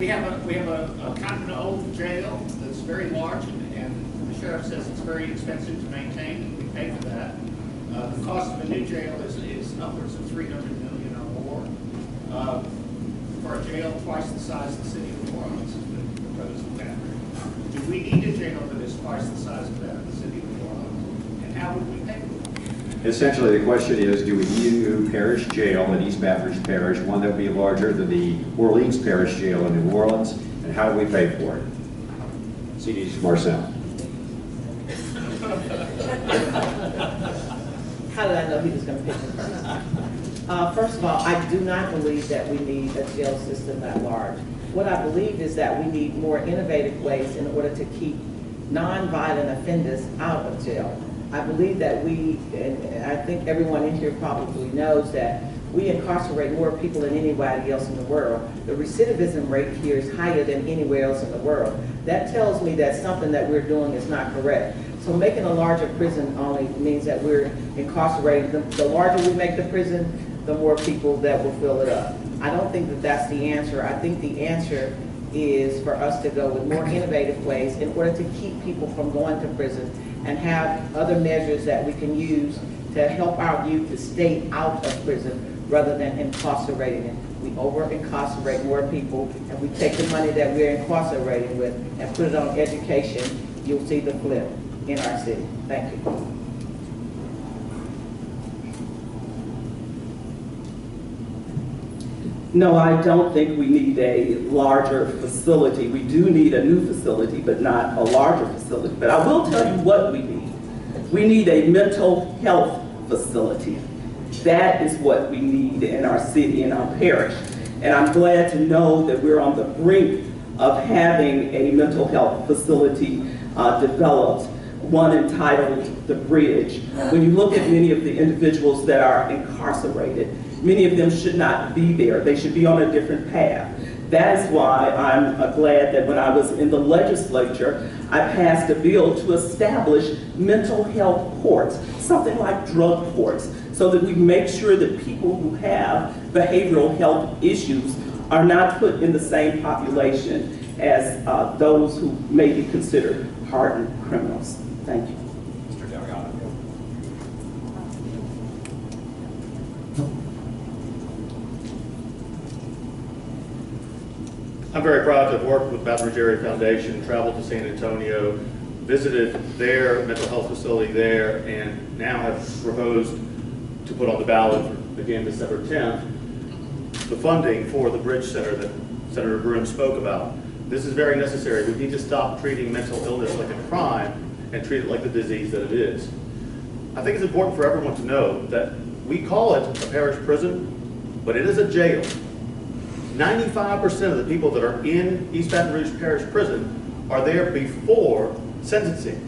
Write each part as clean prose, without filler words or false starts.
We have a kind of an old jail that's very large, and the sheriff says it's very expensive to maintain, and we pay for that. The cost of a new jail is upwards of $300 million or more. For a jail twice the size of the city of New Orleans has been proposed in that. Do we need a jail that is twice the size of that of the city of New Orleans? And how would we pay for it? Essentially, the question is, do we need a new parish jail at East Baton Rouge Parish, one that would be larger than the Orleans Parish Jail in New Orleans, and how do we pay for it? C.D. Marcel. How did I know he was going to pick him first? First of all, I do not believe that we need a jail system that large. What I believe is that we need more innovative ways in order to keep non-violent offenders out of jail. I believe that and I think everyone in here probably knows that we incarcerate more people than anybody else in the world. The recidivism rate here is higher than anywhere else in the world. That tells me that something that we're doing is not correct. So making a larger prison only means that we're incarcerating. The larger we make the prison, the more people that will fill it up. I don't think that that's the answer. I think the answer is for us to go with more innovative ways in order to keep people from going to prison and have other measures that we can use to help our youth to stay out of prison rather than incarcerating them. We over-incarcerate more people, and we take the money that we're incarcerating with and put it on education. You'll see the flip in our city. Thank you. No, I don't think we need a larger facility. We do need a new facility, but not a larger facility. But I will tell you what we need. We need a mental health facility. That is what we need in our city, in our parish. And I'm glad to know that we're on the brink of having a mental health facility developed, one entitled The Bridge. When you look at many of the individuals that are incarcerated, many of them should not be there. They should be on a different path. That is why I'm glad that when I was in the legislature, I passed a bill to establish mental health courts, something like drug courts, so that we make sure that people who have behavioral health issues are not put in the same population as those who may be considered hardened criminals. Thank you. Mr. Delgado. I'm very proud to have worked with Baton Rouge Area Foundation, traveled to San Antonio, visited their mental health facility there, and now have proposed to put on the ballot for, again, December 10th, the funding for the Bridge Center that Senator Broome spoke about. This is very necessary. We need to stop treating mental illness like a crime and treat it like the disease that it is. I think it's important for everyone to know that we call it a parish prison, but it is a jail. 95% of the people that are in East Baton Rouge Parish Prison are there before sentencing.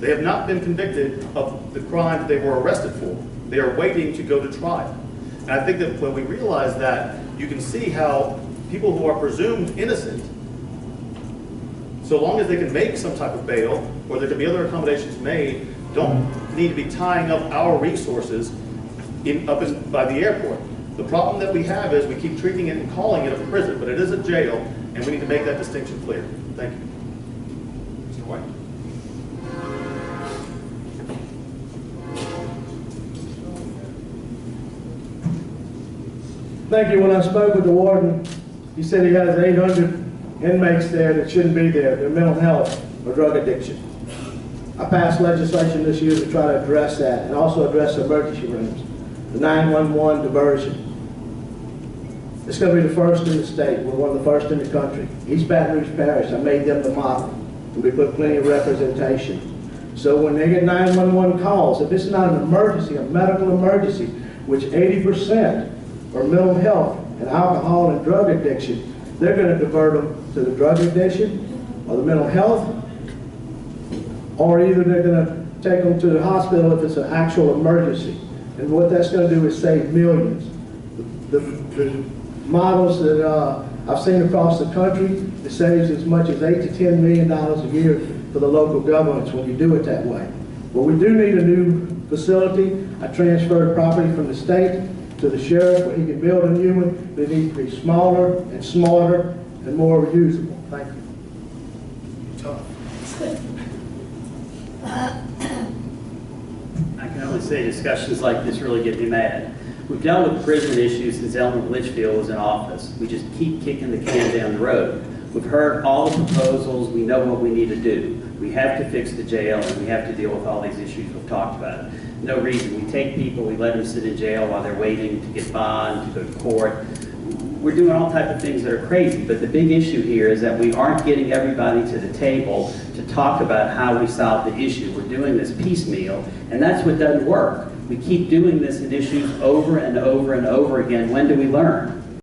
They have not been convicted of the crime that they were arrested for. They are waiting to go to trial. And I think that when we realize that, you can see how people who are presumed innocent, so long as they can make some type of bail, or there can be other accommodations made, don't need to be tying up our resources by the airport. The problem that we have is we keep treating it and calling it a prison, but it is a jail, and we need to make that distinction clear. Thank you. Mr. White. Thank you. When I spoke with the warden, he said he has 800 inmates there that shouldn't be there. Their mental health or drug addiction. I passed legislation this year to try to address that and also address emergency rooms, the 911 diversion. It's going to be the first in the state. We're one of the first in the country. East Baton Rouge Parish, I made them the model. And we put plenty of representation. So when they get 911 calls, if it's not an emergency, a medical emergency, which 80% are mental health and alcohol and drug addiction, they're going to divert them to the drug addiction or the mental health, or either they're going to take them to the hospital if it's an actual emergency. And what that's going to do is save millions. The models that I've seen across the country, it saves as much as $8 to $10 million a year for the local governments when you do it that way. But we do need a new facility. I transferred property from the state to the sheriff where he can build a new one, but it needs to be smaller and smarter and more usable. Thank you. I can only say discussions like this really get me mad. We've dealt with prison issues since Elmer Litchfield was in office. We just keep kicking the can down the road. We've heard all the proposals. We know what we need to do. We have to fix the jail, and we have to deal with all these issues we've talked about. No reason. We take people, we let them sit in jail while they're waiting to get bond, to go to court. We're doing all types of things that are crazy, but the big issue here is that we aren't getting everybody to the table to talk about how we solve the issue. We're doing this piecemeal, and that's what doesn't work. We keep doing this in issues over and over and over again. When do we learn?